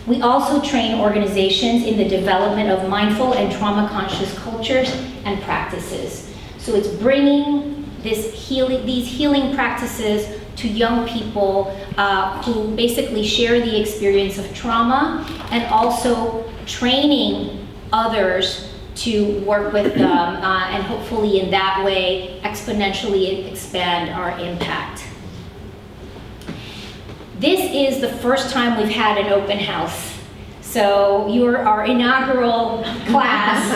We also train organizations in the development of mindful and trauma-conscious cultures and practices. So it's bringing these healing practices to young people who basically share the experience of trauma, and also training others to work with them, and hopefully in that way exponentially expand our impact. This is the first time we've had an open house. So you're our inaugural class,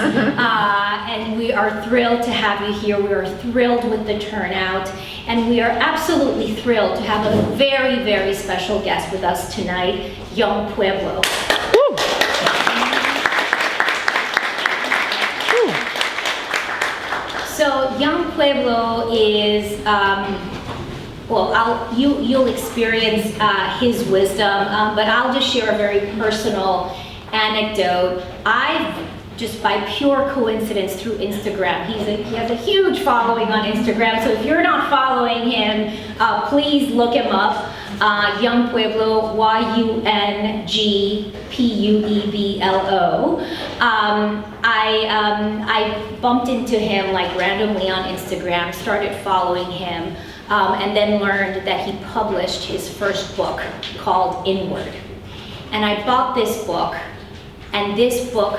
and we are thrilled to have you here. We are thrilled with the turnout, and we are absolutely thrilled to have a very, very special guest with us tonight, young Pueblo. So young Pueblo is, well, you'll experience his wisdom, but I'll just share a very personal anecdote. I've, just by pure coincidence through Instagram, he has a huge following on Instagram, so if you're not following him, please look him up. Young Pueblo, YUNGPUEBLO. I bumped into him like randomly on Instagram, started following him, and then learned that he published his first book called Inward. And I bought this book, and this book,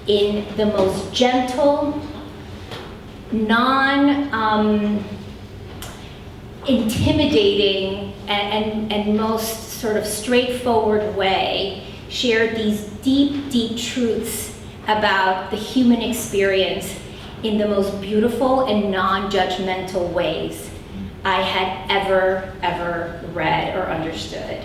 in the most gentle, non-intimidating, and most sort of straightforward way, shared these deep, deep truths about the human experience in the most beautiful and non-judgmental ways I had ever read or understood.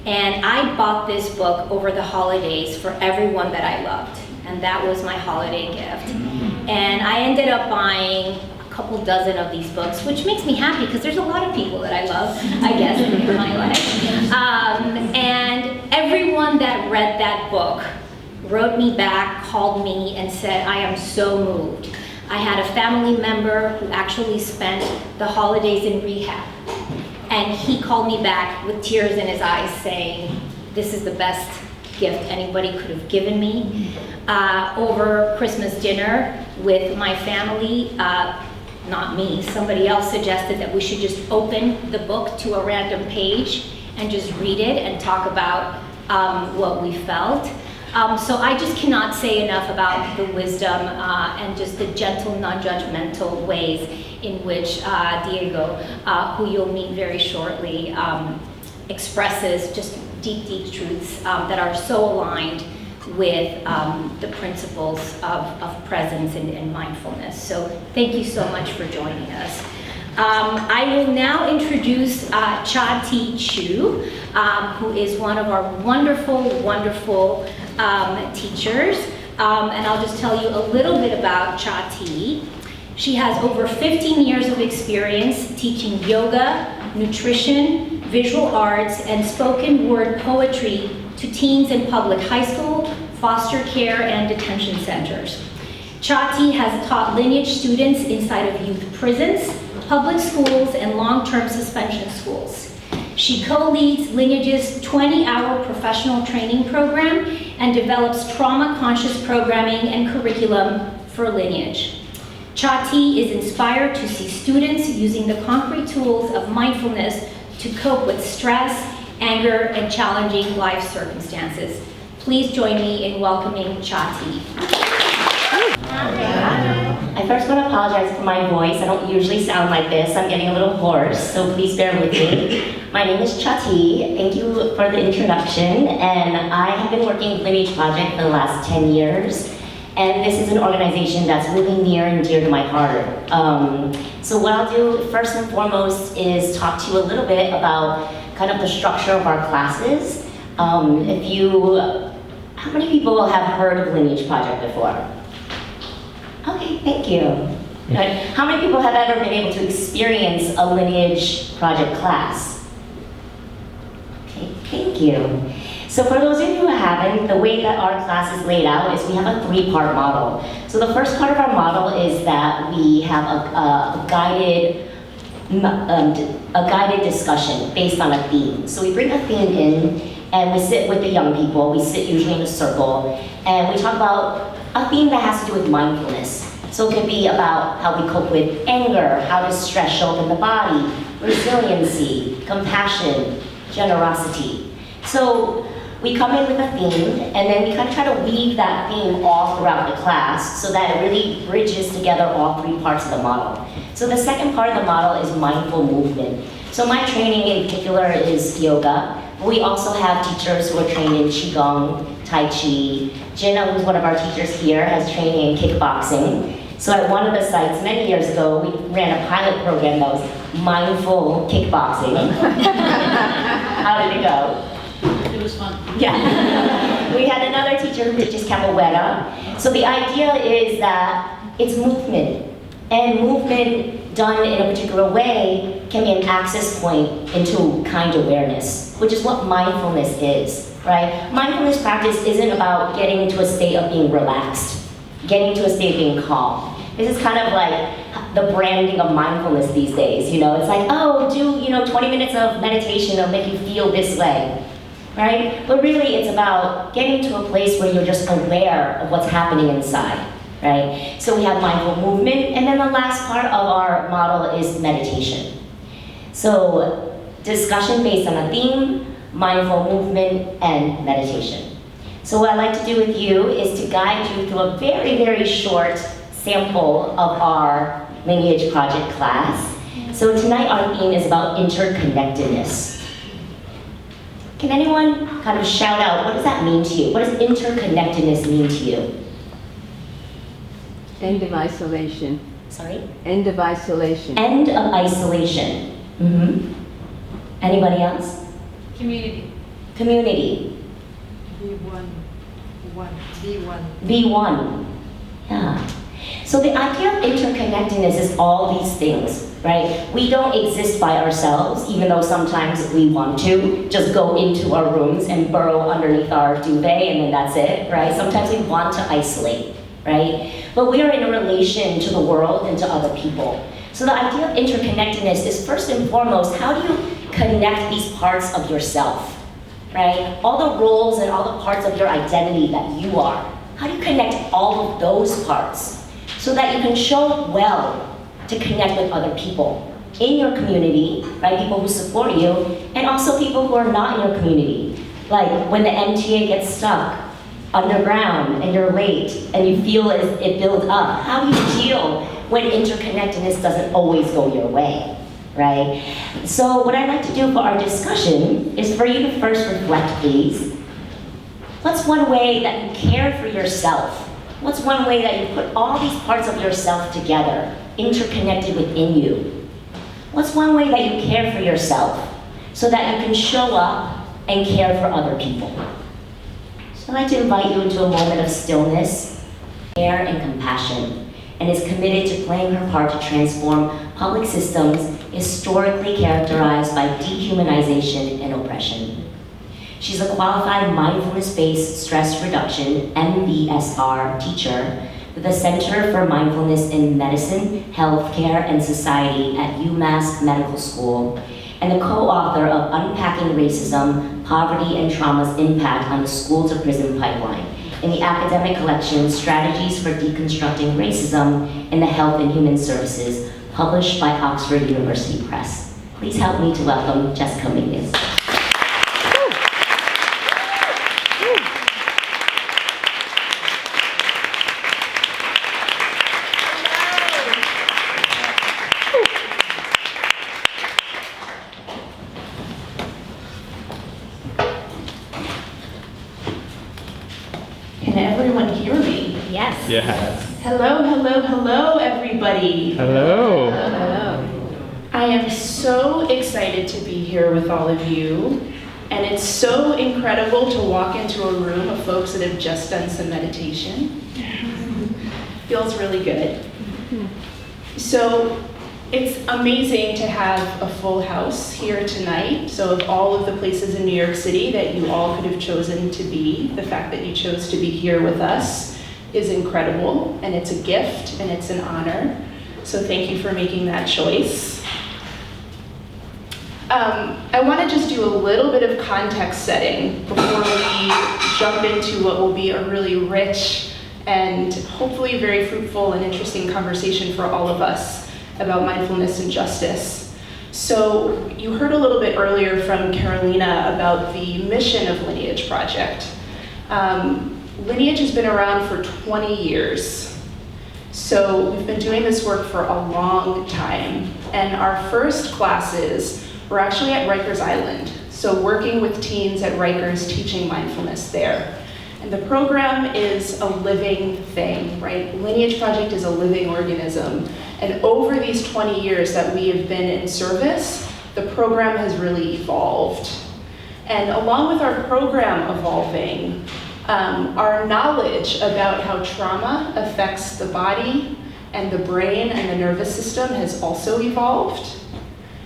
And I bought this book over the holidays for everyone that I loved, and that was my holiday gift. And I ended up buying a couple dozen of these books, which makes me happy because there's a lot of people that I love, I guess, in my life. And everyone that read that book wrote me back, called me, and said, I am so moved. I had a family member who actually spent the holidays in rehab, and he called me back with tears in his eyes saying, this is the best gift anybody could have given me. Over Christmas dinner with my family, not me, somebody else suggested that we should just open the book to a random page and just read it and talk about what we felt. So I just cannot say enough about the wisdom and just the gentle, non-judgmental ways in which Diego, who you'll meet very shortly, expresses just deep, deep truths that are so aligned with the principles of presence and mindfulness. So thank you so much for joining us. I will now introduce Cha-Ti Chu, who is one of our wonderful, wonderful teachers. And I'll just tell you a little bit about Cha-Ti. She has over 15 years of experience teaching yoga, nutrition, visual arts, and spoken word poetry to teens in public high school, foster care, and detention centers. Cha-Ti has taught Lineage students inside of youth prisons, public schools, and long-term suspension schools. She co-leads Lineage's 20-hour professional training program and develops trauma-conscious programming and curriculum for Lineage. Cha-Ti is inspired to see students using the concrete tools of mindfulness to cope with stress, anger, and challenging life circumstances. Please join me in welcoming Cha-Ti. I first want to apologize for my voice. I don't usually sound like this. I'm getting a little hoarse, so please bear with me. My name is Cha-Ti. Thank you for the introduction. And I have been working with Lineage Project for the last 10 years. And this is an organization that's really near and dear to my heart. So what I'll do first and foremost is talk to you a little bit about kind of the structure of our classes. How many people have heard of Lineage Project before? Okay, thank you. Good. How many people have ever been able to experience a Lineage Project class? Okay, thank you. So for those of you who haven't, the way that our class is laid out is we have a 3-part model. So the first part of our model is that we have a guided discussion based on a theme. So we bring a theme in, and we sit with the young people. We sit usually in a circle, and we talk about a theme that has to do with mindfulness. So it could be about how we cope with anger, how does stress show up in the body, resiliency, compassion, generosity. So we come in with a theme, and then we kind of try to weave that theme all throughout the class so that it really bridges together all three parts of the model. So the second part of the model is mindful movement. So my training in particular is yoga. We also have teachers who are trained in Qigong, Tai Chi. Jenna, who's one of our teachers here, has training in kickboxing. So at one of the sites many years ago, we ran a pilot program that was mindful kickboxing. How did it go? It was fun. Yeah. We had another teacher who teaches capoeira. So the idea is that it's movement. And movement done in a particular way can be an access point into kind awareness, which is what mindfulness is, right? Mindfulness practice isn't about getting into a state of being relaxed, getting into a state of being calm. This is kind of like the branding of mindfulness these days, you know? It's like, oh, do, 20 minutes of meditation, it'll make you feel this way, right? But really it's about getting to a place where you're just aware of what's happening inside, right? So we have mindful movement, and then the last part of our model is meditation. So discussion based on a theme, mindful movement, and meditation. So what I'd like to do with you is to guide you through a very, very short sample of our Lineage project class. So tonight our theme is about interconnectedness. Can anyone kind of shout out, what does that mean to you? What does interconnectedness mean to you? End of isolation. Sorry? End of isolation. End of isolation. Mm-hmm. Anybody else? Community. Community. Be one. B1. Yeah. So the idea of interconnectedness is all these things, right? We don't exist by ourselves, even though sometimes we want to just go into our rooms and burrow underneath our duvet and then that's it, right? Sometimes we want to isolate, right? But we are in a relation to the world and to other people. So the idea of interconnectedness is first and foremost, how do you connect these parts of yourself, right? All the roles and all the parts of your identity that you are. How do you connect all of those parts so that you can show up well to connect with other people in your community, right? People who support you, and also people who are not in your community. Like when the MTA gets stuck underground and you're late and you feel as it builds up, how do you deal when interconnectedness doesn't always go your way, right? So what I'd like to do for our discussion is for you to first reflect, please. What's one way that you care for yourself? What's one way that you put all these parts of yourself together, interconnected within you? What's one way that you care for yourself so that you can show up and care for other people? So I'd like to invite you into a moment of stillness, care, and compassion, and is committed to playing her part to transform public systems historically characterized by dehumanization and oppression. She's a qualified mindfulness-based stress reduction, MBSR, teacher with a Center for Mindfulness in Medicine, Healthcare, and Society at UMass Medical School, and the co-author of Unpacking Racism, Poverty and Trauma's Impact on the School-to-Prison Pipeline in the academic collection Strategies for Deconstructing Racism in the Health and Human Services, published by Oxford University Press. Please help me to welcome Jessica Mingus. Can everyone hear me? Yes. Yes. Hello, hello, hello, everybody. Hello. I am so excited to be here with all of you, and it's so incredible to walk into a room of folks that have just done some meditation. Feels really good. So it's amazing to have a full house here tonight. So of all of the places in New York City that you all could have chosen to be, the fact that you chose to be here with us is incredible, and it's a gift and it's an honor. So thank you for making that choice. I want to just do a little bit of context setting before we jump into what will be a really rich and hopefully very fruitful and interesting conversation for all of us about mindfulness and justice. So you heard a little bit earlier from Carolina about the mission of Lineage Project. Lineage has been around for 20 years. So we've been doing this work for a long time. And our first classes were actually at Rikers Island. So working with teens at Rikers, teaching mindfulness there. And the program is a living thing, right? Lineage Project is a living organism. And over these 20 years that we have been in service, the program has really evolved. And along with our program evolving, our knowledge about how trauma affects the body and the brain and the nervous system has also evolved.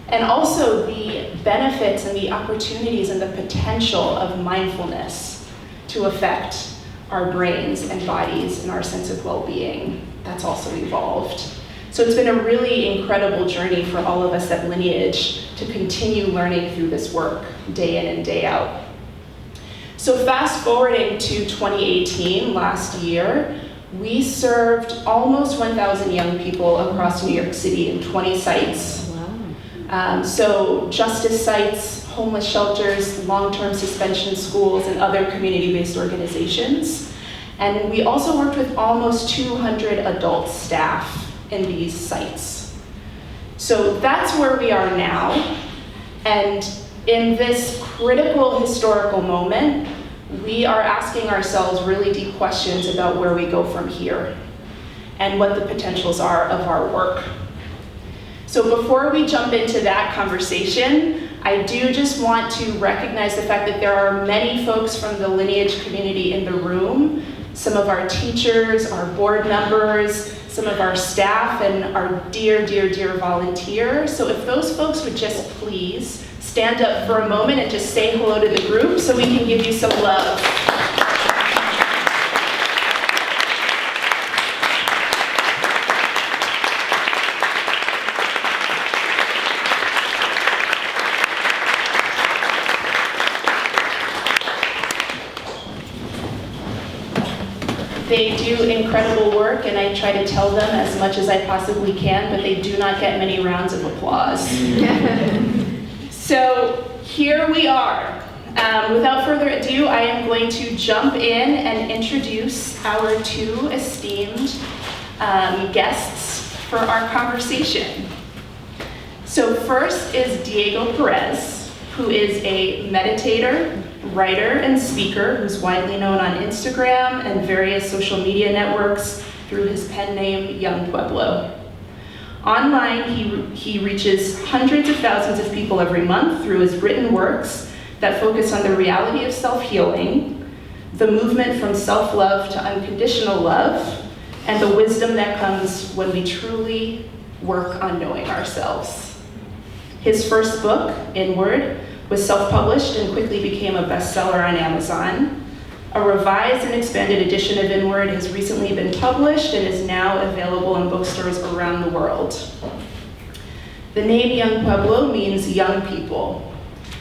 And also the benefits and the opportunities and the potential of mindfulness to affect our brains and bodies and our sense of well-being. That's also evolved. So it's been a really incredible journey for all of us at Lineage to continue learning through this work day in and day out. So fast forwarding to 2018, last year, we served almost 1,000 young people across New York City in 20 sites. Wow. So justice sites, homeless shelters, long-term suspension schools, and other community-based organizations. And we also worked with almost 200 adult staff in these sites. So that's where we are now. And in this critical historical moment, we are asking ourselves really deep questions about where we go from here and what the potentials are of our work. So before we jump into that conversation, I do just want to recognize the fact that there are many folks from the Lineage community in the room, some of our teachers, our board members, some of our staff, and our dear, dear, dear volunteers. So if those folks would just please stand up for a moment and just say hello to the group so we can give you some love. They do incredible work, and I try to tell them as much as I possibly can, but they do not get many rounds of applause. So here we are. Without further ado, I am going to jump in and introduce our two esteemed guests for our conversation. So first is Diego Perez, who is a meditator, writer, and speaker who's widely known on Instagram and various social media networks through his pen name, Young Pueblo. Online, he reaches hundreds of thousands of people every month through his written works that focus on the reality of self-healing, the movement from self-love to unconditional love, and the wisdom that comes when we truly work on knowing ourselves. His first book, Inward, was self-published and quickly became a bestseller on Amazon. A revised and expanded edition of Inward has recently been published and is now available in bookstores around the world. The name Young Pueblo means young people.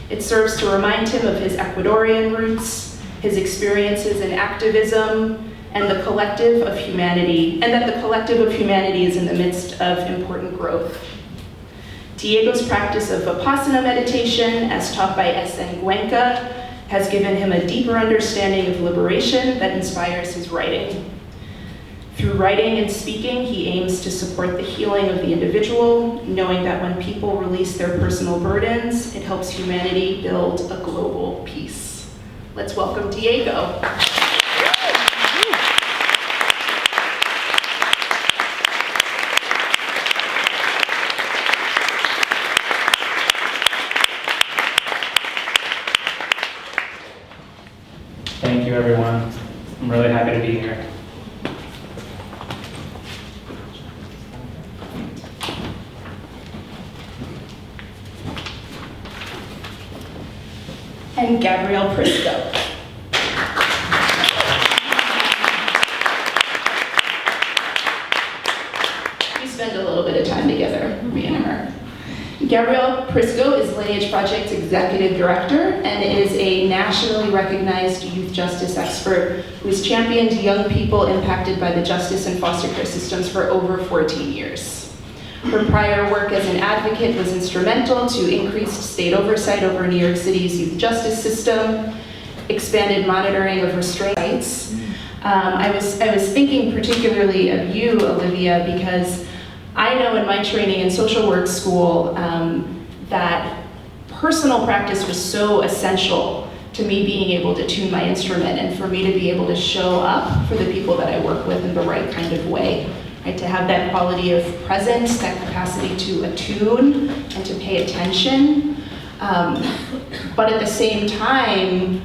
It serves to remind him of his Ecuadorian roots, his experiences in activism, and the collective of humanity, and that the collective of humanity is in the midst of important growth. Diego's practice of Vipassana meditation, as taught by S.N. Cuenca, has given him a deeper understanding of liberation that inspires his writing. Through writing and speaking, he aims to support the healing of the individual, knowing that when people release their personal burdens, it helps humanity build a global peace. Let's welcome Diego. Thank you, everyone. I'm really happy to be here. And Gabrielle Prisco. We spend a little bit of time together, me and her. Gabrielle Prisco is Lineage Project's Executive Director and is a nationally recognized youth justice expert who has championed young people impacted by the justice and foster care systems for over 14 years. Her prior work as an advocate was instrumental to increased state oversight over New York City's youth justice system, expanded monitoring of restraint rights. I was thinking particularly of you, Olivia, because I know in my training in social work school that personal practice was so essential to me being able to tune my instrument and for me to be able to show up for the people that I work with in the right kind of way. Right? To have that quality of presence, that capacity to attune and to pay attention. But at the same time,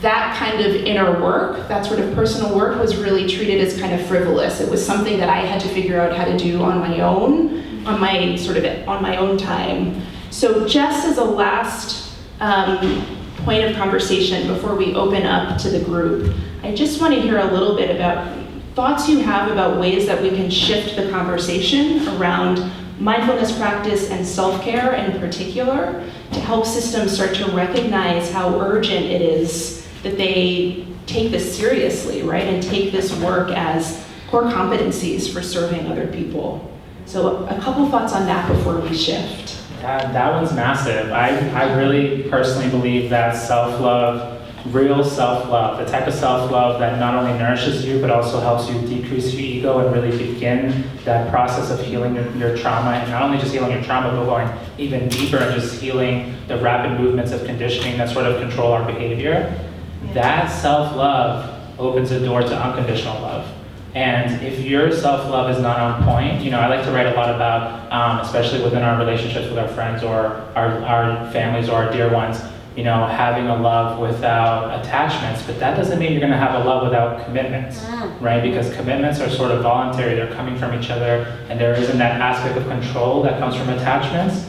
that kind of inner work, that sort of personal work was really treated as kind of frivolous. It was something that I had to figure out how to do on my own, on my own time. So just as a last point of conversation before we open up to the group, I just want to hear a little bit about thoughts you have about ways that we can shift the conversation around mindfulness practice and self-care in particular to help systems start to recognize how urgent it is that they take this seriously, right? And take this work as core competencies for serving other people. So a couple thoughts on that before we shift. That one's massive. I really personally believe that self-love, real self-love, the type of self-love that not only nourishes you, but also helps you decrease your ego and really begin that process of healing your trauma, and not only just healing your trauma, but going even deeper and just healing the rapid movements of conditioning that sort of control our behavior. That self-love opens the door to unconditional love. And if your self-love is not on point, I like to write a lot about, especially within our relationships with our friends or our families or our dear ones, having a love without attachments, but that doesn't mean you're going to have a love without commitments, right? Because commitments are sort of voluntary, they're coming from each other, and there isn't that aspect of control that comes from attachments.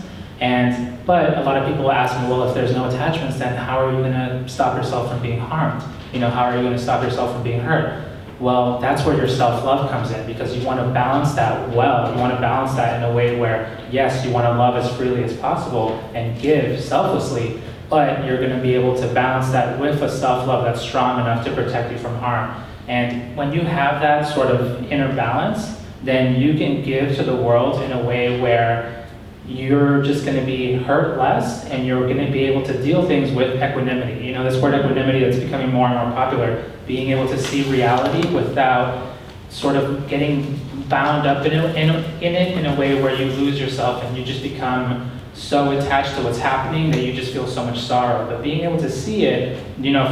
But a lot of people ask me, well, if there's no attachments, then how are you going to stop yourself from being harmed? How are you going to stop yourself from being hurt? Well, that's where your self-love comes in, because you want to balance that well. You want to balance that in a way where, yes, you want to love as freely as possible and give selflessly, but you're going to be able to balance that with a self-love that's strong enough to protect you from harm. And when you have that sort of inner balance, then you can give to the world in a way where you're just going to be hurt less, and you're going to be able to deal things with equanimity. This word equanimity that's becoming more and more popular, being able to see reality without sort of getting bound up in it in a way where you lose yourself and you just become so attached to what's happening that you just feel so much sorrow. But being able to see it,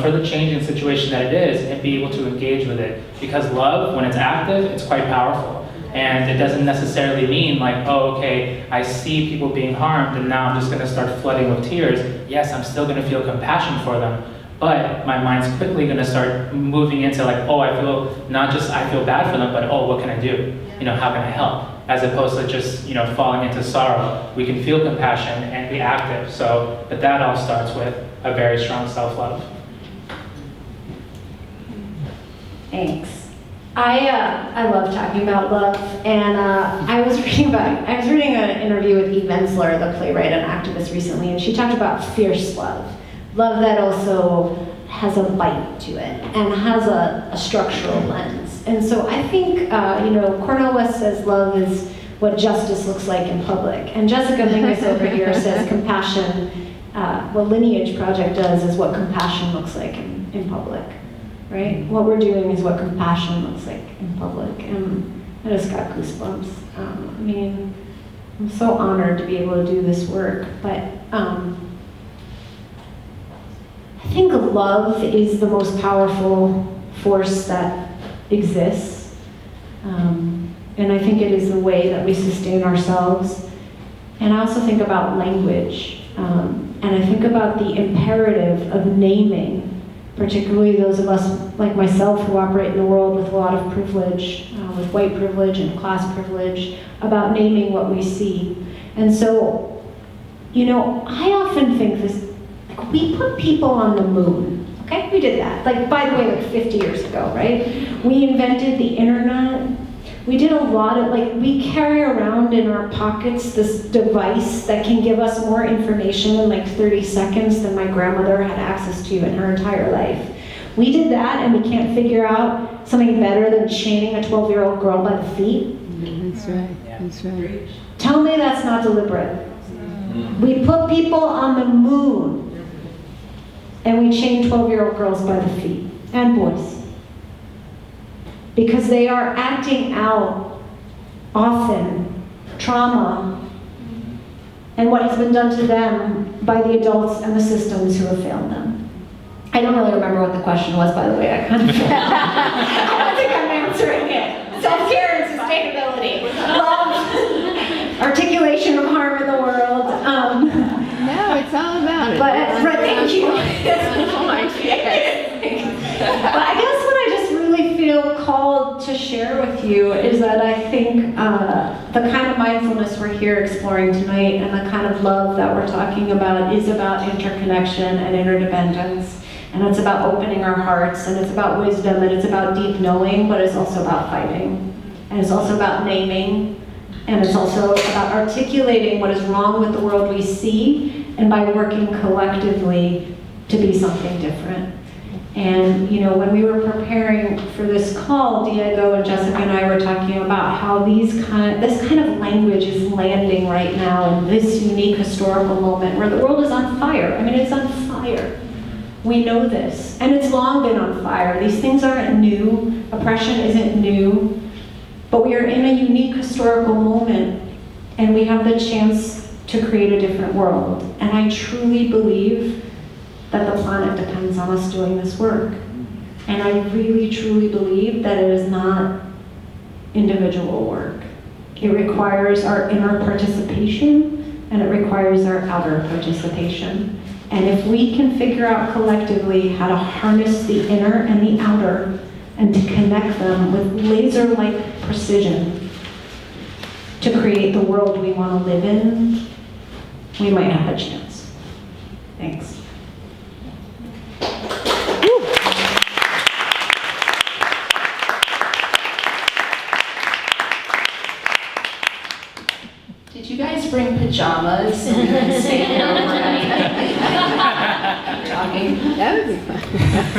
for the changing situation that it is, and be able to engage with it. Because love, when it's active, it's quite powerful. And it doesn't necessarily mean like, oh, okay, I see people being harmed and now I'm just going to start flooding with tears. Yes, I'm still going to feel compassion for them, but my mind's quickly going to start moving into like, oh, I feel bad for them, but oh, what can I do? How can I help? As opposed to just, falling into sorrow. We can feel compassion and be active. But that all starts with a very strong self-love. Thanks. I love talking about love, and I was reading an interview with Eve Ensler, the playwright and activist, recently, and she talked about fierce love that also has a bite to it and has a structural lens. And so I think Cornel West says love is what justice looks like in public, and Jessica Mingus over here says compassion. What Lineage Project does is what compassion looks like in public. Right? What we're doing is what compassion looks like in public, and I just got goosebumps. I'm so honored to be able to do this work, but I think love is the most powerful force that exists, and I think it is the way that we sustain ourselves. And I also think about language, and I think about the imperative of naming, particularly those of us like myself who operate in a world with a lot of privilege, with white privilege and class privilege, about naming what we see. And so, I often think this, like, we put people on the moon, okay? We did that, by the way, 50 years ago, right? We invented the internet. We did a lot of, like, we carry around in our pockets this device that can give us more information in like 30 seconds than my grandmother had access to in her entire life. We did that and we can't figure out something better than chaining a 12-year-old girl by the feet. That's right. That's right. Tell me that's not deliberate. We put people on the moon and we chain 12-year-old girls by the feet, and boys. Because they are acting out, often, trauma and what has been done to them by the adults and the systems who have failed them. I don't really remember what the question was, by the way. I kind of I don't think I'm answering it. Self-care and sustainability. Love, articulation of harm in the world. No, it's all about it. But thank you. But I guess what I just really feel called to share with you is that I think the kind of mindfulness we're here exploring tonight and the kind of love that we're talking about is about interconnection and interdependence. And it's about opening our hearts, and it's about wisdom, and it's about deep knowing, but it's also about fighting. And it's also about naming, and it's also about articulating what is wrong with the world we see, and by working collectively to be something different. And you know, when we were preparing for this call, Diego and Jessica and I were talking about how this kind of language is landing right now in this unique historical moment where the world is on fire. I mean, it's on fire. We know this, and it's long been on fire. These things aren't new. Oppression isn't new. But we are in a unique historical moment, and we have the chance to create a different world. And I truly believe that the planet depends on us doing this work. And I really, truly believe that it is not individual work. It requires our inner participation, and it requires our outer participation. And if we can figure out collectively how to harness the inner and the outer and to connect them with laser-like precision to create the world we want to live in, we might have a chance. Thanks. Did you guys bring pajamas so we can stay here overnight? Jogging. That would be fun.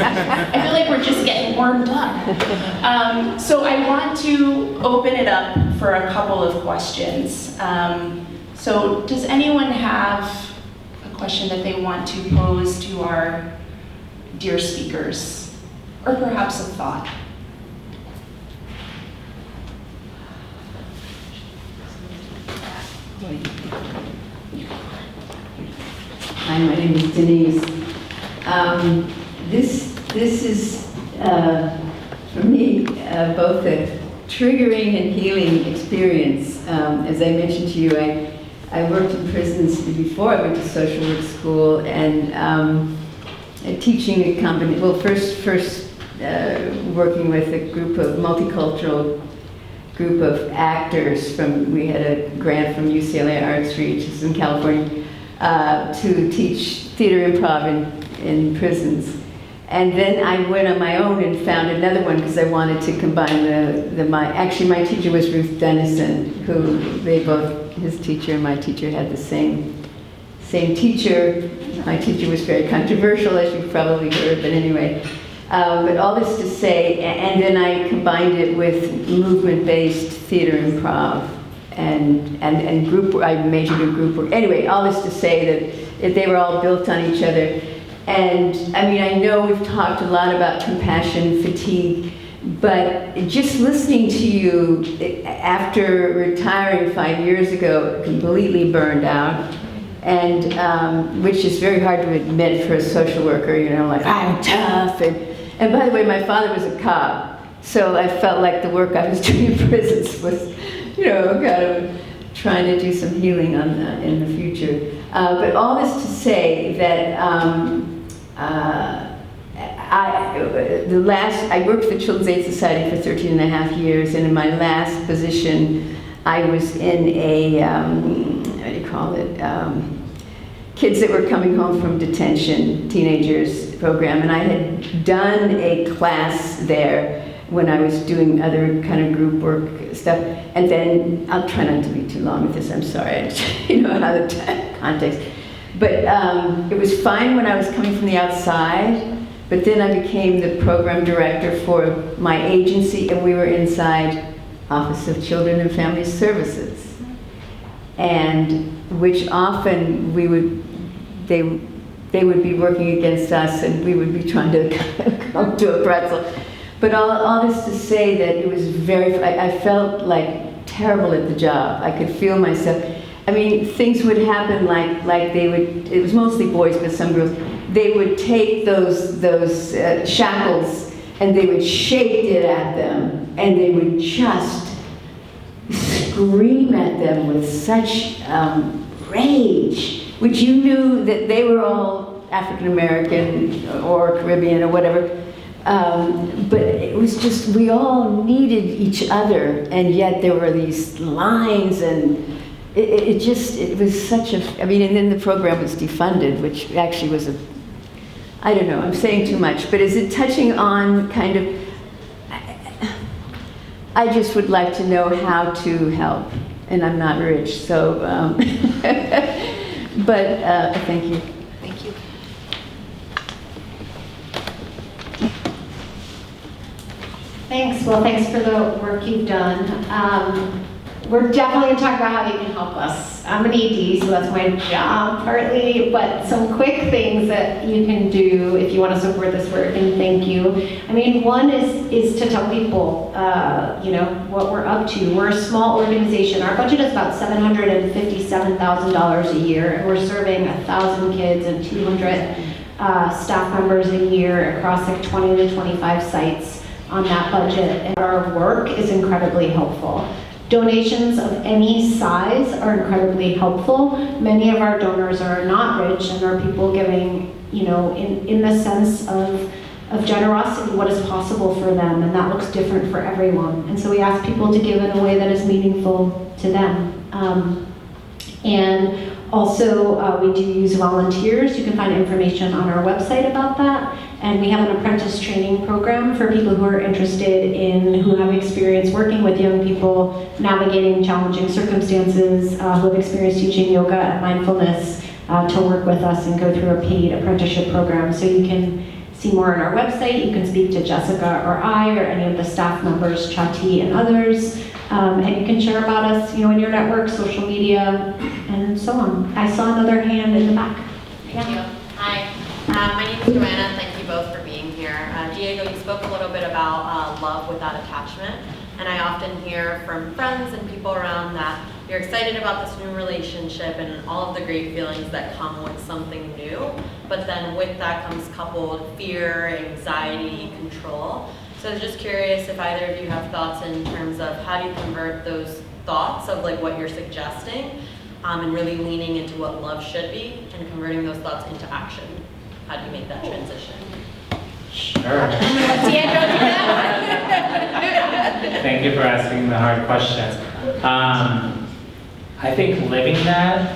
I feel like we're just getting warmed up. So I want to open it up for a couple of questions. So does anyone have a question that they want to pose to our dear speakers? Or perhaps a thought? Hi, my name is Denise. This is, for me, both a triggering and healing experience. As I mentioned to you, I worked in prisons before I went to social work school, and teaching a company. Well, first working with a group of multicultural group of actors we had a grant from UCLA Arts Reach, which is in California, to teach theater improv in prisons. And then I went on my own and found another one because I wanted to combine my teacher was Ruth Dennison, who his teacher and my teacher had the same teacher. My teacher was very controversial, as you've probably heard, but anyway. But all this to say, and then I combined it with movement-based theater improv and group. I majored in group work. Anyway, all this to say that they were all built on each other. And I mean, I know we've talked a lot about compassion fatigue, but just listening to you after retiring 5 years ago, completely burned out. And which is very hard to admit for a social worker, you know, like I'm tough. And by the way, my father was a cop, so I felt like the work I was doing in prisons was, you know, kind of trying to do some healing on that in the future. But all this to say that I worked for the Children's Aid Society for 13 and a half years, and in my last position, I was in a, what do you call it, kids that were coming home from detention, teenagers program, and I had done a class there when I was doing other kind of group work stuff. And then, I'll try not to be too long with this, I'm sorry, you know how the context. But it was fine when I was coming from the outside, but then I became the program director for my agency, and we were inside Office of Children and Family Services. And which often they would be working against us, and we would be trying to come to a pretzel. But all this to say that it was I felt like terrible at the job. I could feel myself. I mean, things would happen like they would, it was mostly boys, but some girls, they would take those shackles and they would shake it at them, and they would just scream at them with such rage, which you knew that they were all African American or Caribbean or whatever. But it was just, we all needed each other, and yet there were these lines, and it was such a, I mean, and then the program was defunded, which actually was I don't know, I'm saying too much, but is it touching on kind of, I just would like to know how to help, and I'm not rich, so, but thank you. Thank you. Thanks. Well, thanks for the work you've done. We're definitely going to talk about how you can help us. I'm an ED, so that's my job partly, but some quick things that you can do if you want to support this work, and thank you. I mean, one is to tell people, you know, what we're up to. We're a small organization. Our budget is about $757,000 a year, and we're serving 1,000 kids and 200 staff members a year across like 20 to 25 sites on that budget, and our work is incredibly helpful. Donations of any size are incredibly helpful. Many of our donors are not rich and are people giving, you know, in the sense of generosity, what is possible for them, and that looks different for everyone. And so we ask people to give in a way that is meaningful to them. And also, we do use volunteers. You can find information on our website about that. And we have an apprentice training program for people who are interested who have experience working with young people, navigating challenging circumstances, who have experience teaching yoga and mindfulness, to work with us and go through a paid apprenticeship program. So you can see more on our website. You can speak to Jessica or I or any of the staff members, Chati and others. And you can share about us, you know, in your network, social media, and so on. I saw another hand in the back. Thank you. Hi, my name is Joanna. Thank you both for being here. Diego, you spoke a little bit about love without attachment, and I often hear from friends and people around that you're excited about this new relationship and all of the great feelings that come with something new, but then with that comes coupled fear, anxiety, control. So I was just curious if either of you have thoughts in terms of how do you convert those thoughts of like what you're suggesting and really leaning into what love should be and converting those thoughts into action. How do you make that transition? Sure. Diego, do that Thank you for asking the hard question. I think living that,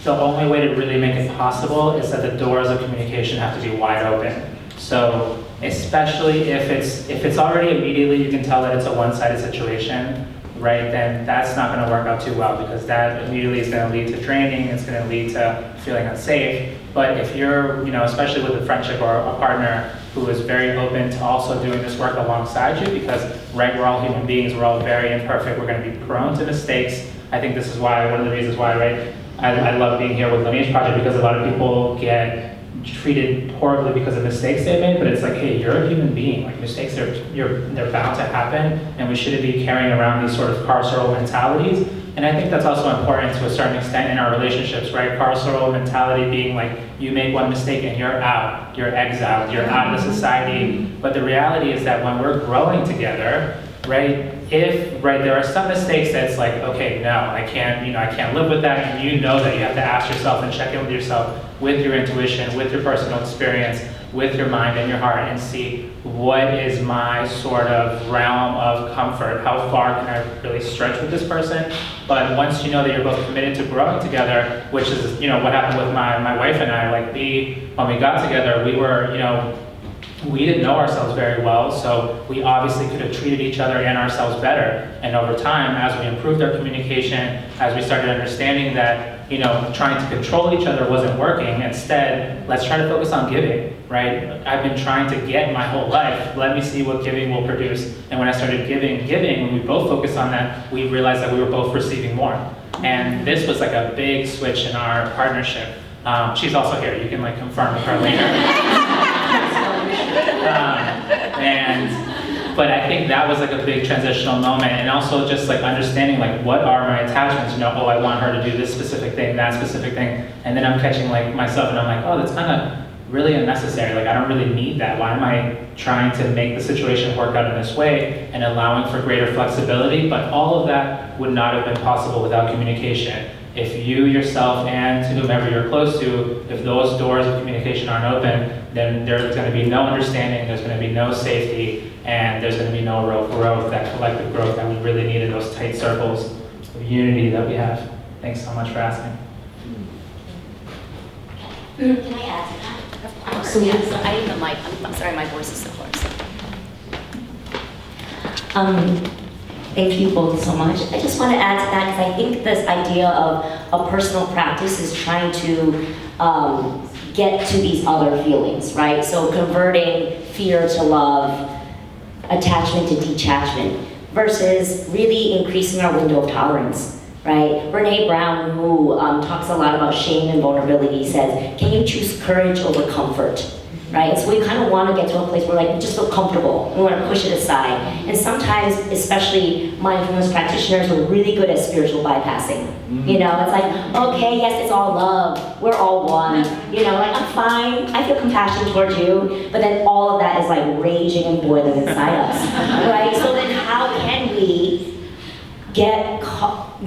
the only way to really make it possible is that the doors of communication have to be wide open. So especially if it's already immediately you can tell that it's a one-sided situation, right, then that's not going to work out too well, because that immediately is going to lead to draining, it's going to lead to feeling unsafe. But if you're, you know, especially with a friendship or a partner who is very open to also doing this work alongside you, because, right, we're all human beings, we're all very imperfect, we're going to be prone to mistakes. I think this is why, one of the reasons why, right, I love being here with Lineage Project, because a lot of people get treated horribly because of mistakes they made, but it's like, hey, you're a human being. Like, mistakes they're bound to happen, and we shouldn't be carrying around these sort of carceral mentalities. And I think that's also important to a certain extent in our relationships, right? Carceral mentality being like, you make one mistake and you're out, you're exiled, you're out of the society. But the reality is that when we're growing together, right, there are some mistakes that's like, okay, no, I can't live with that, and you know that you have to ask yourself and check in with yourself, with your intuition, with your personal experience, with your mind and your heart, and see what is my sort of realm of comfort, how far can I really stretch with this person. But once you know that you're both committed to growing together, which is, you know, what happened with my wife and I, like when we got together, we were, you know, we didn't know ourselves very well, so we obviously could have treated each other and ourselves better. And over time, as we improved our communication, as we started understanding that, trying to control each other wasn't working, instead, let's try to focus on giving, right? I've been trying to get my whole life. Let me see what giving will produce. And when I started giving, when we both focused on that, we realized that we were both receiving more. And this was like a big switch in our partnership. She's also here. You can confirm with her later. But I think that was a big transitional moment, and also just understanding what are my attachments. Oh, I want her to do this specific thing, that specific thing, and then I'm catching myself, and I'm like, oh, that's kind of really unnecessary. I don't really need that. Why am I trying to make the situation work out in this way and allowing for greater flexibility? But all of that would not have been possible without communication. If you yourself and to whomever you're close to, if those doors of communication aren't open, then there's going to be no understanding, there's going to be no safety, and there's going to be no real growth, that collective growth that we really need in those tight circles of unity that we have. Thanks so much for asking. Can I add to that? Absolutely. Yes, I need the mic. I'm sorry, my voice is so hoarse. Thank you both so much. I just want to add to that because I think this idea of a personal practice is trying to get to these other feelings, right? So converting fear to love, attachment to detachment, versus really increasing our window of tolerance, right? Brene Brown, who talks a lot about shame and vulnerability, says, can you choose courage over comfort? Right? So we kind of want to get to a place where we just feel comfortable. We want to push it aside. And sometimes, especially mindfulness practitioners, are really good at spiritual bypassing. It's okay, yes, it's all love. We're all one. I'm fine. I feel compassion towards you. But then all of that is raging and boiling inside us. Right? So then how can we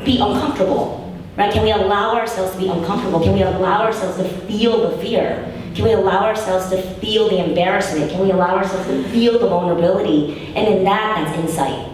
be uncomfortable? Right? Can we allow ourselves to be uncomfortable? Can we allow ourselves to feel the fear? Can we allow ourselves to feel the embarrassment? Can we allow ourselves to feel the vulnerability? And in that's insight.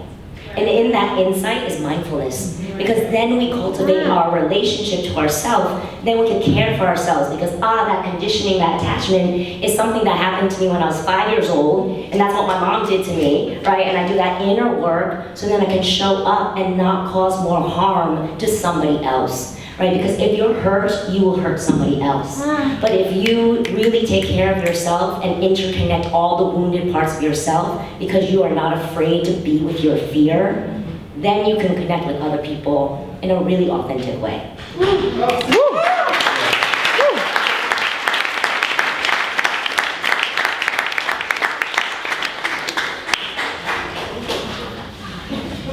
And in that insight is mindfulness. Because then we cultivate our relationship to ourselves, then we can care for ourselves. Because that conditioning, that attachment is something that happened to me when I was 5 years old, and that's what my mom did to me, right? And I do that inner work so then I can show up and not cause more harm to somebody else. Right? Because if you're hurt, you will hurt somebody else. But if you really take care of yourself and interconnect all the wounded parts of yourself because you are not afraid to be with your fear, then you can connect with other people in a really authentic way.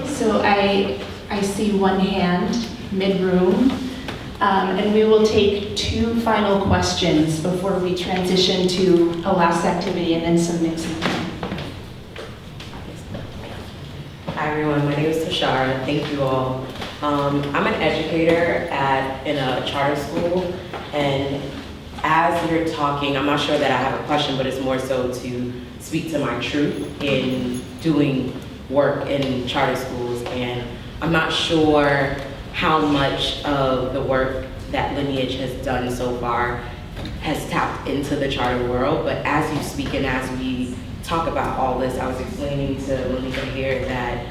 So I see one hand mid-room. And we will take 2 final questions before we transition to a last activity and then some mixing. Hi everyone, my name is Tashara. Thank you all. I'm an educator in a charter school, and as you're talking, I'm not sure that I have a question, but it's more so to speak to my truth in doing work in charter schools, and I'm not sure how much of the work that Lineage has done so far has tapped into the charter world, but as you speak and as we talk about all this, I was explaining to Monica here that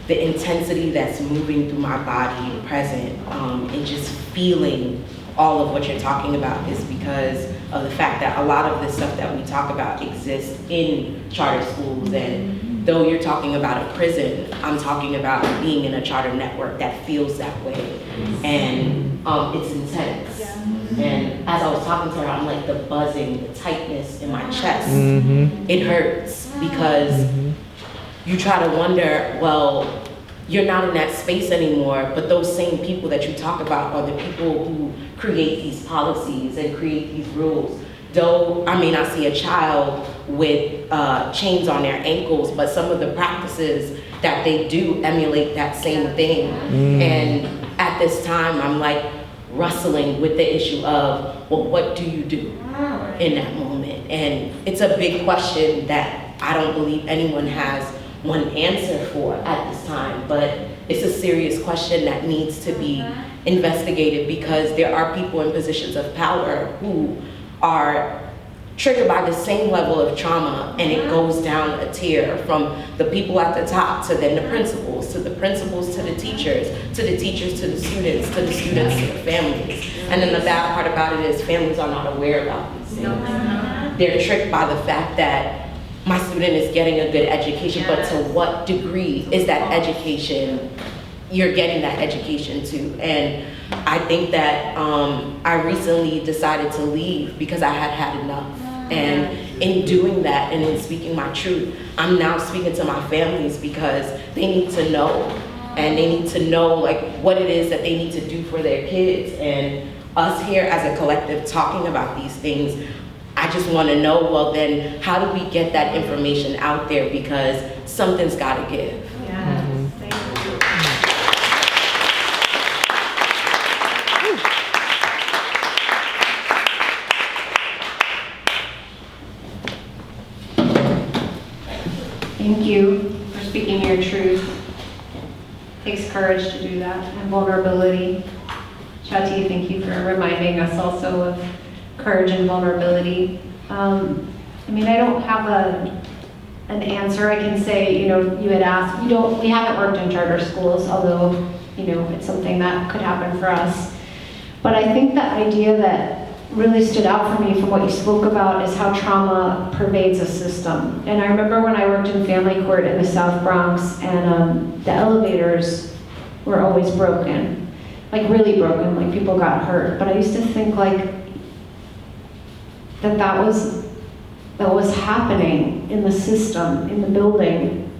the intensity that's moving through my body present and just feeling all of what you're talking about is because of the fact that a lot of the stuff that we talk about exists in charter schools, and though you're talking about a prison, I'm talking about being in a charter network that feels that way. And it's intense. And as I was talking to her, I'm the buzzing, the tightness in my chest. It hurts because you try to wonder, well, you're not in that space anymore, but those same people that you talk about are the people who create these policies and create these rules. Though I may not see a child with chains on their ankles, but some of the practices that they do emulate that same thing. And at this time, I'm wrestling with the issue of, well, what do you do in that moment? And it's a big question that I don't believe anyone has one answer for at this time, but it's a serious question that needs to be investigated because there are people in positions of power who are triggered by the same level of trauma, and it goes down a tier from the people at the top to then the principals to the teachers to the teachers to the students to the students to the families. And then the bad part about it is families are not aware about these things. They're tricked by the fact that my student is getting a good education, but to what degree is that education, you're getting that education to? And I think that I recently decided to leave because I had had enough. And in doing that and in speaking my truth, I'm now speaking to my families because they need to know, and they need to know like what it is that they need to do for their kids. And us here as a collective talking about these things, I just want to know, well then, how do we get that information out there, because something's got to give. Thank you for speaking your truth. It takes courage to do that, and vulnerability. Chati, thank you for reminding us also of courage and vulnerability. I don't have an answer. I can say, you had asked, we haven't worked in charter schools, although, it's something that could happen for us. But I think the idea that really stood out for me from what you spoke about is how trauma pervades a system. And I remember when I worked in family court in the South Bronx, and the elevators were always broken, like really broken, like people got hurt. But I used to think like that was happening in the system, in the building,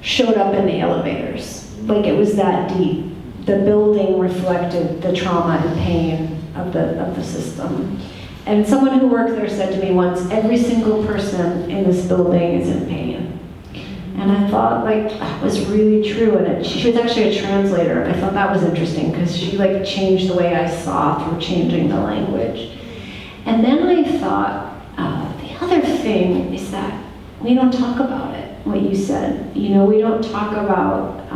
showed up in the elevators. Like it was that deep. The building reflected the trauma and pain of the system. And someone who worked there said to me once, every single person in this building is in pain. And I thought like that was really true. And she was actually a translator, and I thought that was interesting because she like changed the way I saw through changing the language. And then I thought, the other thing is that we don't talk about it, what you said. We don't talk about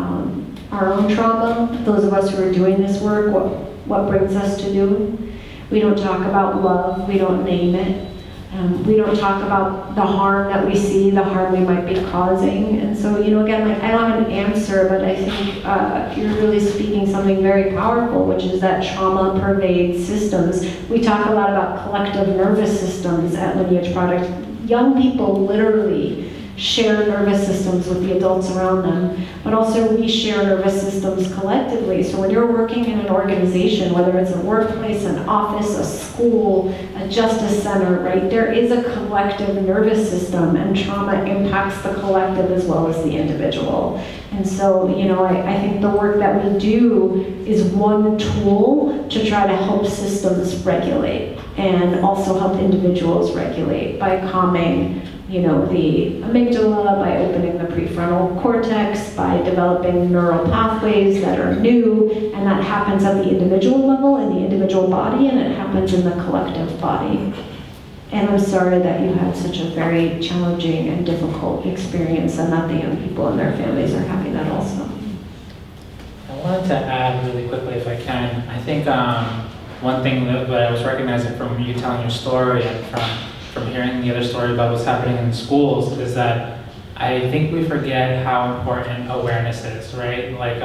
our own trauma, those of us who are doing this work, what brings us to do it. We don't talk about love, we don't name it. We don't talk about the harm that we see, the harm we might be causing. And so, again, like I don't have an answer, but I think you're really speaking something very powerful, which is that trauma pervades systems. We talk a lot about collective nervous systems at Lineage Project. Young people literally share nervous systems with the adults around them, but also we share nervous systems collectively. So when you're working in an organization, whether it's a workplace, an office, a school, a justice center, right, there is a collective nervous system, and trauma impacts the collective as well as the individual. And so, I think the work that we do is one tool to try to help systems regulate and also help individuals regulate by calming the amygdala, by opening the prefrontal cortex, by developing neural pathways that are new, and that happens at the individual level, in the individual body, and it happens in the collective body. And I'm sorry that you had such a very challenging and difficult experience, and that the young people and their families are having that also. I wanted to add really quickly, if I can. I think one thing that I was recognizing from you telling your story and from hearing the other story about what's happening in schools is that I think we forget how important awareness is, right? Like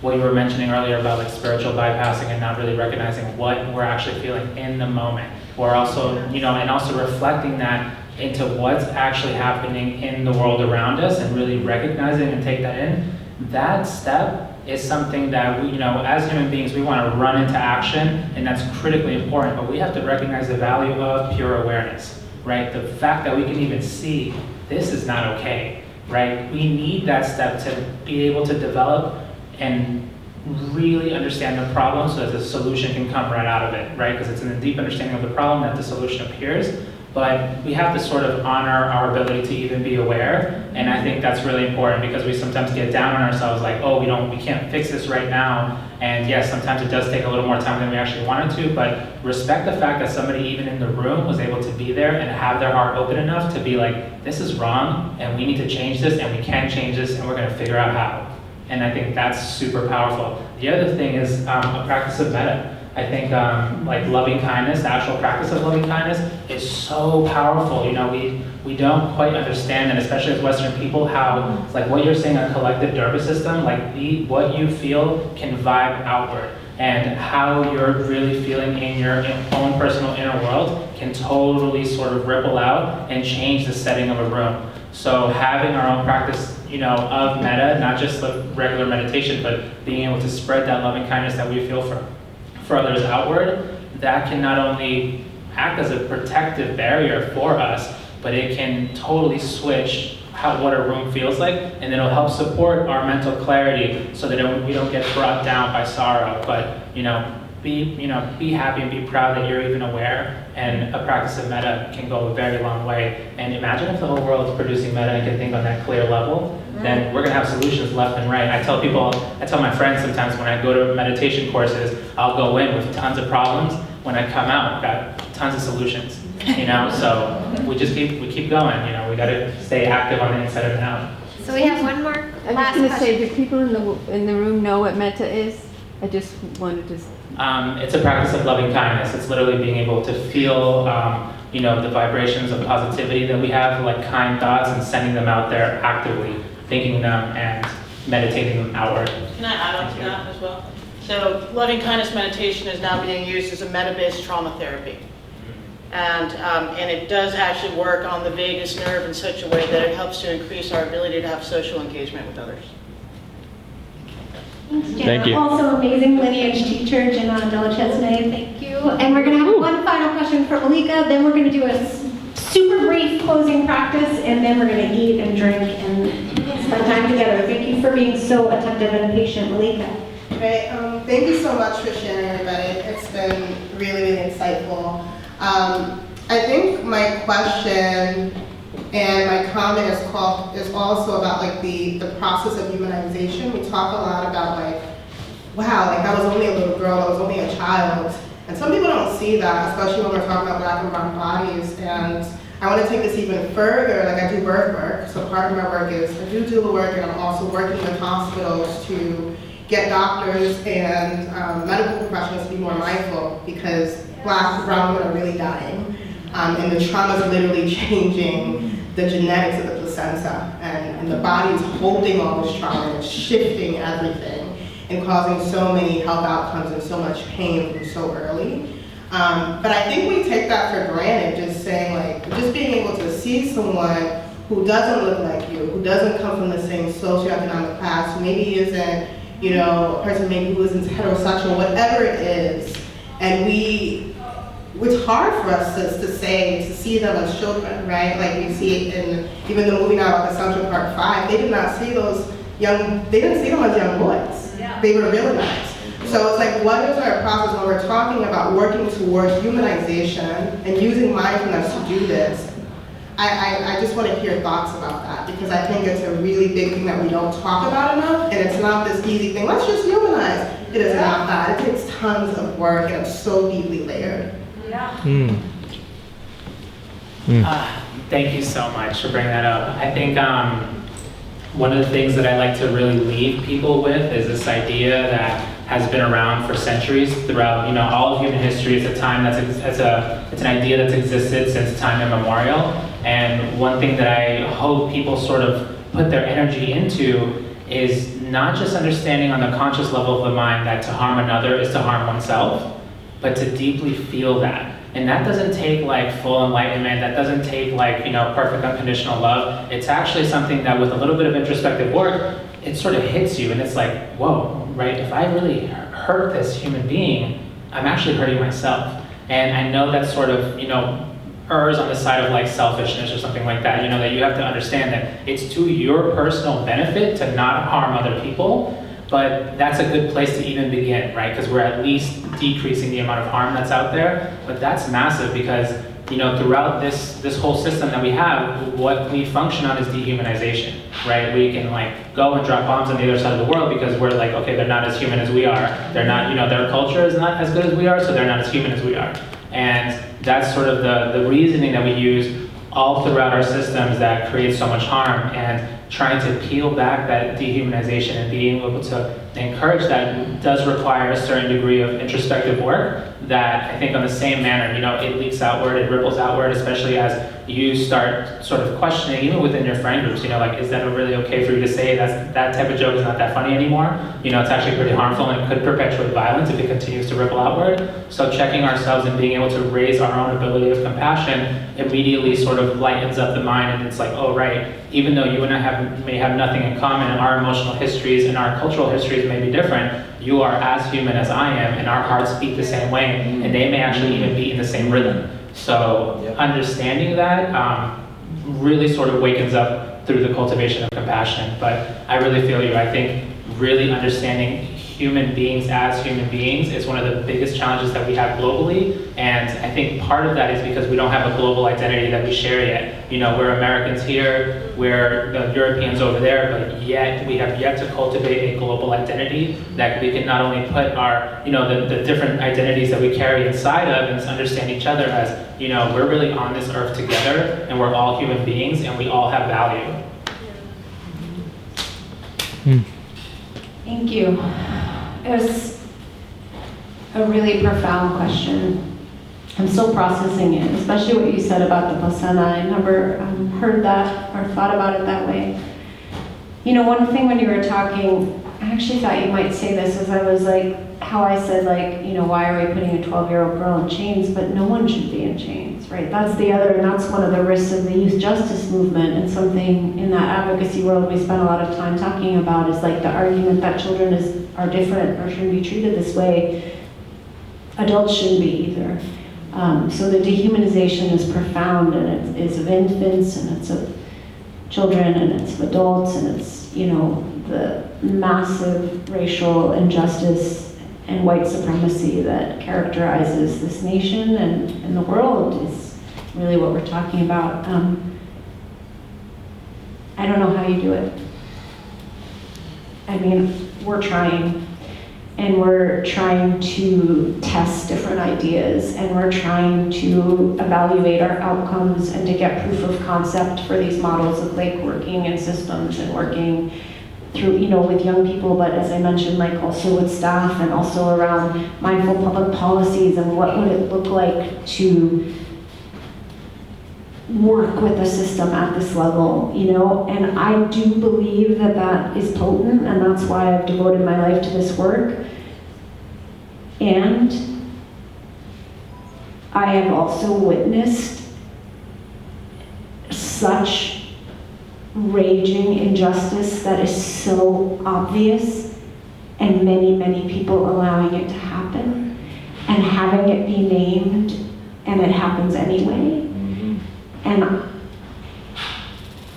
what you were mentioning earlier about like spiritual bypassing and not really recognizing what we're actually feeling in the moment. Or also, and also reflecting that into what's actually happening in the world around us and really recognizing and take that in. That step is something that we, as human beings, we want to run into action, and that's critically important, but we have to recognize the value of pure awareness, right? The fact that we can even see this is not okay, right? We need that step to be able to develop and really understand the problem so that the solution can come right out of it, right? Because it's in the deep understanding of the problem that the solution appears. But we have to sort of honor our ability to even be aware, and I think that's really important because we sometimes get down on ourselves like, oh, we can't fix this right now, and yes, sometimes it does take a little more time than we actually wanted to, but respect the fact that somebody even in the room was able to be there and have their heart open enough to be like, this is wrong, and we need to change this, and we can change this, and we're gonna figure out how. And I think that's super powerful. The other thing is a practice of metta. I think like loving kindness, the actual practice of loving kindness is so powerful. You know, we don't quite understand, and especially as Western people, how like what you're saying, a collective nervous system, like what you feel can vibe outward, and how you're really feeling in your own personal inner world can totally sort of ripple out and change the setting of a room. So having our own practice, you know, of metta, not just the regular meditation, but being able to spread that loving kindness that we feel for others outward, that can not only act as a protective barrier for us, but it can totally switch what a room feels like, and it'll help support our mental clarity so that we don't get brought down by sorrow. But be happy and be proud that you're even aware, and a practice of metta can go a very long way. And imagine if the whole world is producing metta and can think on that clear level, then we're gonna have solutions left and right. I tell my friends sometimes when I go to meditation courses, I'll go in with tons of problems. When I come out, I've got tons of solutions, you know? So we keep going, you know? We gotta stay active on the inside and out. So we have one more I'm last just going to say, question. do people in the room know what metta is? I just wanted to. It's a practice of loving kindness. It's literally being able to feel, the vibrations of positivity that we have, like kind thoughts, and sending them out there actively, thinking them and meditating them outward. Can I add on to that as well? So loving kindness meditation is now being used as a meta-based trauma therapy. And it does actually work on the vagus nerve in such a way that it helps to increase our ability to have social engagement with others. Thanks, Jenna. Thank you. Also amazing lineage teacher, Jenna Delachesne, thank you. And we're gonna have one final question for Malika, then we're gonna do a super brief closing practice, and then we're gonna eat and drink and spend time together. Thank you for being so attentive and patient, Malika. Great, thank you so much for sharing, everybody. It's been really, really insightful. I think my question and my comment is also about like the process of humanization. We talk a lot about like, wow, like I was only a little girl, I was only a child. And some people don't see that, especially when we're talking about Black and brown bodies. And I want to take this even further. Like I do birth work, so part of my work is I do the work, and I'm also working with hospitals to get doctors and medical professionals to be more mindful, because Black and brown women are really dying. And the trauma is literally changing the genetics of the placenta, and the body is holding all this trauma and shifting everything and causing so many health outcomes and so much pain from so early. But I think we take that for granted, just saying like, just being able to see someone who doesn't look like you, who doesn't come from the same socioeconomic class, who maybe isn't, a person maybe who isn't heterosexual, whatever it is, and it's hard for us to see them as children, right? Like we see it in even the movie now, like Central Park 5, they didn't see them as young boys. Yeah. They were villainized. So it's like, what is our process when we're talking about working towards humanization and using mindfulness to do this? I just want to hear thoughts about that, because I think it's a really big thing that we don't talk about enough, and it's not this easy thing, let's just humanize. It is not that. It takes tons of work, and it's so deeply layered. Thank you so much for bringing that up. I think one of the things that I like to really leave people with is this idea that has been around for centuries throughout, all of human history. It's an idea that's existed since time immemorial. And one thing that I hope people sort of put their energy into is not just understanding on the conscious level of the mind that to harm another is to harm oneself, but to deeply feel that. And that doesn't take like full enlightenment, that doesn't take like, perfect unconditional love. It's actually something that with a little bit of introspective work, it sort of hits you and it's like, whoa, right? If I really hurt this human being, I'm actually hurting myself. And I know that sort of, errs on the side of like selfishness or something like that, that you have to understand that it's to your personal benefit to not harm other people. But that's a good place to even begin, right? Because we're at least decreasing the amount of harm that's out there. But that's massive because, throughout this whole system that we have, what we function on is dehumanization, right? We can like go and drop bombs on the other side of the world because we're like, okay, they're not as human as we are. They're not, their culture is not as good as we are, so they're not as human as we are. And that's sort of the reasoning that we use all throughout our systems that create so much harm, and trying to peel back that dehumanization and being able to encourage that does require a certain degree of introspective work that I think on the same manner, it leaks outward, it ripples outward, especially as you start sort of questioning, even within your friend groups, like, is that really okay for you to say that type of joke is not that funny anymore? It's actually pretty harmful and could perpetuate violence if it continues to ripple outward. So checking ourselves and being able to raise our own ability of compassion immediately sort of lightens up the mind, and it's like, oh, right, even though you and I may have nothing in common, and our emotional histories and our cultural histories may be different, you are as human as I am, and our hearts beat the same way, and they may actually even beat in the same rhythm. So understanding that really sort of wakens up through the cultivation of compassion. But I really feel you. I think really understanding human beings as human beings is one of the biggest challenges that we have globally. And I think part of that is because we don't have a global identity that we share yet. We're Americans here, we're the Europeans over there, but yet we have yet to cultivate a global identity that we can not only put our, the different identities that we carry inside of and understand each other as, we're really on this earth together, and we're all human beings, and we all have value. Thank you. It was a really profound question. I'm still processing it, especially what you said about the placenta. I never heard that or thought about it that way. One thing when you were talking, I actually thought you might say this, as I was like, how I said, like, why are we putting a 12-year-old girl in chains? But no one should be in chains, right? That's the other, and that's one of the risks of the youth justice movement, and something in that advocacy world we spend a lot of time talking about is like the argument that children are different or shouldn't be treated this way. Adults shouldn't be either. So the dehumanization is profound, and it's of infants, and it's of children, and it's of adults, and it's, the massive racial injustice and white supremacy that characterizes this nation and the world is really what we're talking about. I don't know how you do it. I mean, we're trying. And we're trying to test different ideas, and we're trying to evaluate our outcomes and to get proof of concept for these models of like working in systems and working through, with young people, but as I mentioned, like also with staff, and also around mindful public policies and what would it look like to work with the system at this level, and I do believe that that is potent, and that's why I've devoted my life to this work. And I have also witnessed such raging injustice that is so obvious, and many, many people allowing it to happen, and having it be named, and it happens anyway. And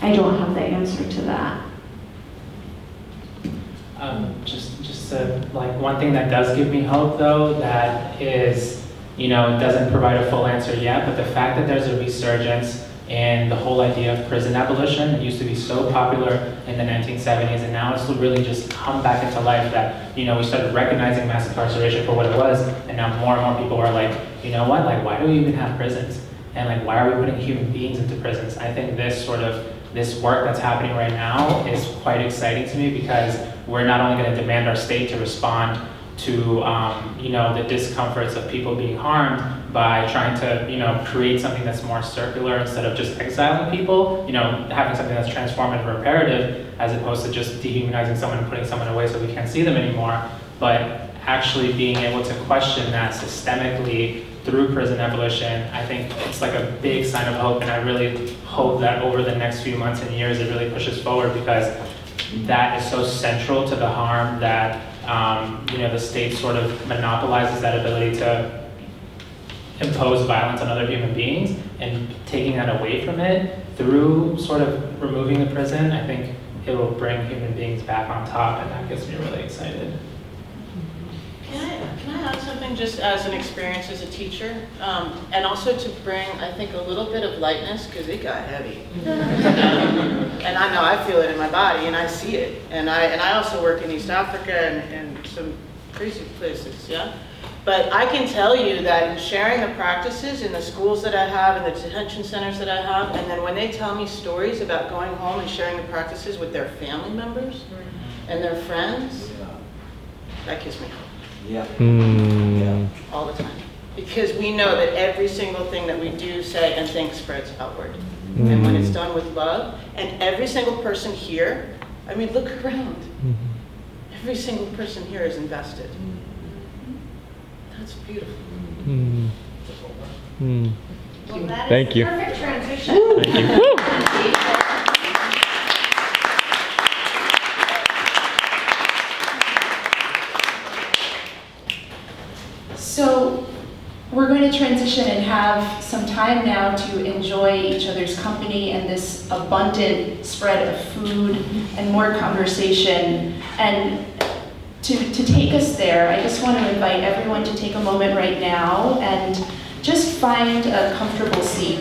I don't have the answer to that. Like one thing that does give me hope, though, that is, it doesn't provide a full answer yet, but the fact that there's a resurgence in the whole idea of prison abolition. It used to be so popular in the 1970s, and now it's really just come back into life that, we started recognizing mass incarceration for what it was, and now more and more people are like, you know what, like, why do we even have prisons? And like, why are we putting human beings into prisons? I think this work that's happening right now is quite exciting to me, because we're not only going to demand our state to respond to the discomforts of people being harmed by trying to create something that's more circular instead of just exiling people, having something that's transformative or reparative, as opposed to just dehumanizing someone and putting someone away so we can't see them anymore, but actually being able to question that systemically through prison abolition. I think it's like a big sign of hope, and I really hope that over the next few months and years it really pushes forward, because that is so central to the harm that the state sort of monopolizes that ability to impose violence on other human beings, and taking that away from it through sort of removing the prison, I think it will bring human beings back on top, and that gets me really excited. Can I add something just as an experience as a teacher? And also to bring, I think, a little bit of lightness, because it got heavy. And I know I feel it in my body, and I see it. And I also work in East Africa and some crazy places, yeah? But I can tell you that in sharing the practices in the schools that I have and the detention centers that I have, and then when they tell me stories about going home and sharing the practices with their family members and their friends, that gives me hope. Yeah. All the time. Because we know that every single thing that we do, say, and think spreads outward. And when it's done with love, and every single person here, I mean, look around. Every single person here is invested. That's beautiful. Well, that Thank is you. Perfect transition. Thank you. Woo! So we're going to transition and have some time now to enjoy each other's company and this abundant spread of food and more conversation. And to take us there, I just want to invite everyone to take a moment right now and just find a comfortable seat.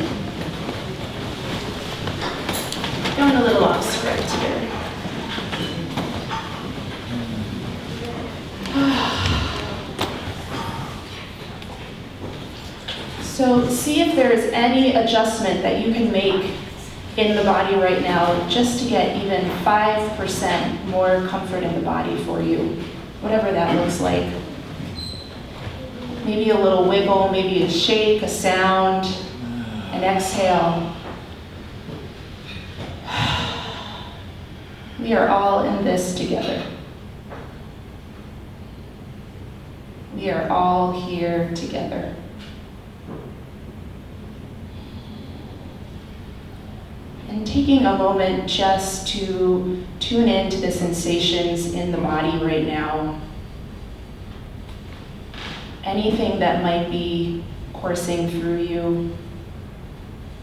Going a little off script here. So see if there is any adjustment that you can make in the body right now just to get even 5% more comfort in the body for you, whatever that looks like. Maybe a little wiggle, maybe a shake, a sound, an exhale. We are all in this together. We are all here together. And taking a moment just to tune into the sensations in the body right now. Anything that might be coursing through you,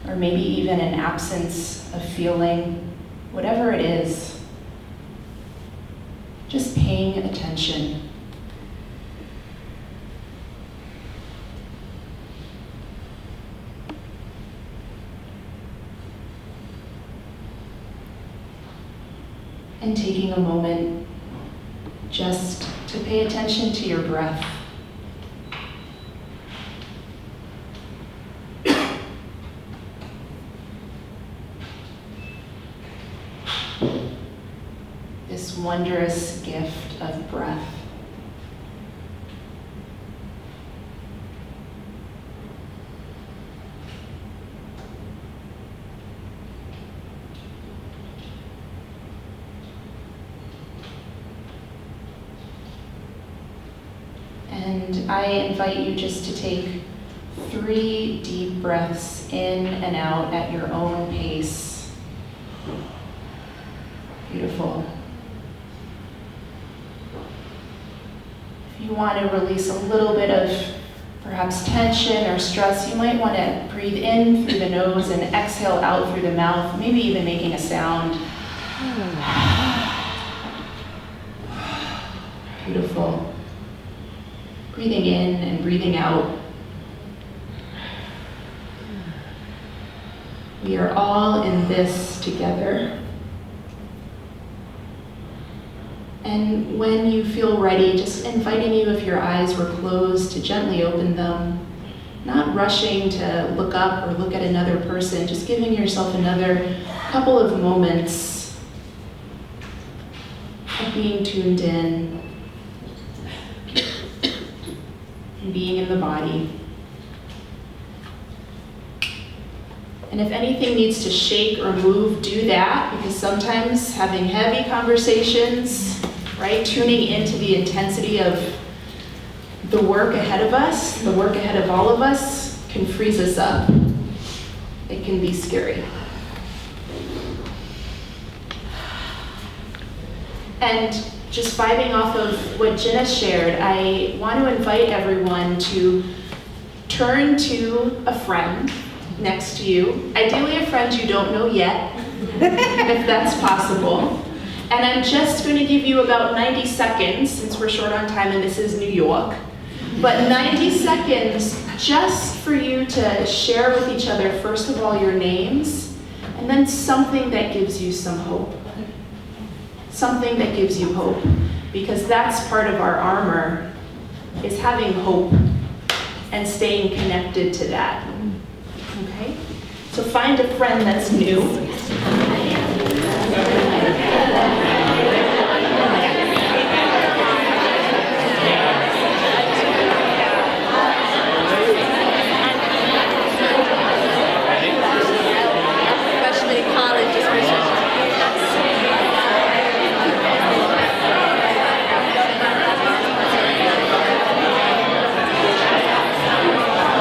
or maybe even an absence of feeling, whatever it is, just paying attention. And taking a moment just to pay attention to your breath. This wondrous gift of breath. And I invite you just to take 3 deep breaths in and out at your own pace. Beautiful. If you want to release a little bit of perhaps tension or stress, you might want to breathe in through the nose and exhale out through the mouth, maybe even making a sound. Beautiful. Breathing in and breathing out. We are all in this together. And when you feel ready, just inviting you, if your eyes were closed, to gently open them. Not rushing to look up or look at another person, just giving yourself another couple of moments of being tuned in. And being in the body. And if anything needs to shake or move, do that, because sometimes having heavy conversations, right, tuning into the intensity of the work ahead of us, the work ahead of all of us, can freeze us up. It can be scary. And just vibing off of what Jenna shared, I want to invite everyone to turn to a friend next to you, ideally a friend you don't know yet, if that's possible. And I'm just going to give you about 90 seconds, since we're short on time and this is New York, but 90 seconds just for you to share with each other, first of all, your names, and then something that gives you some hope. Something that gives you hope, because that's part of our armor is having hope and staying connected to that. Okay? So find a friend that's new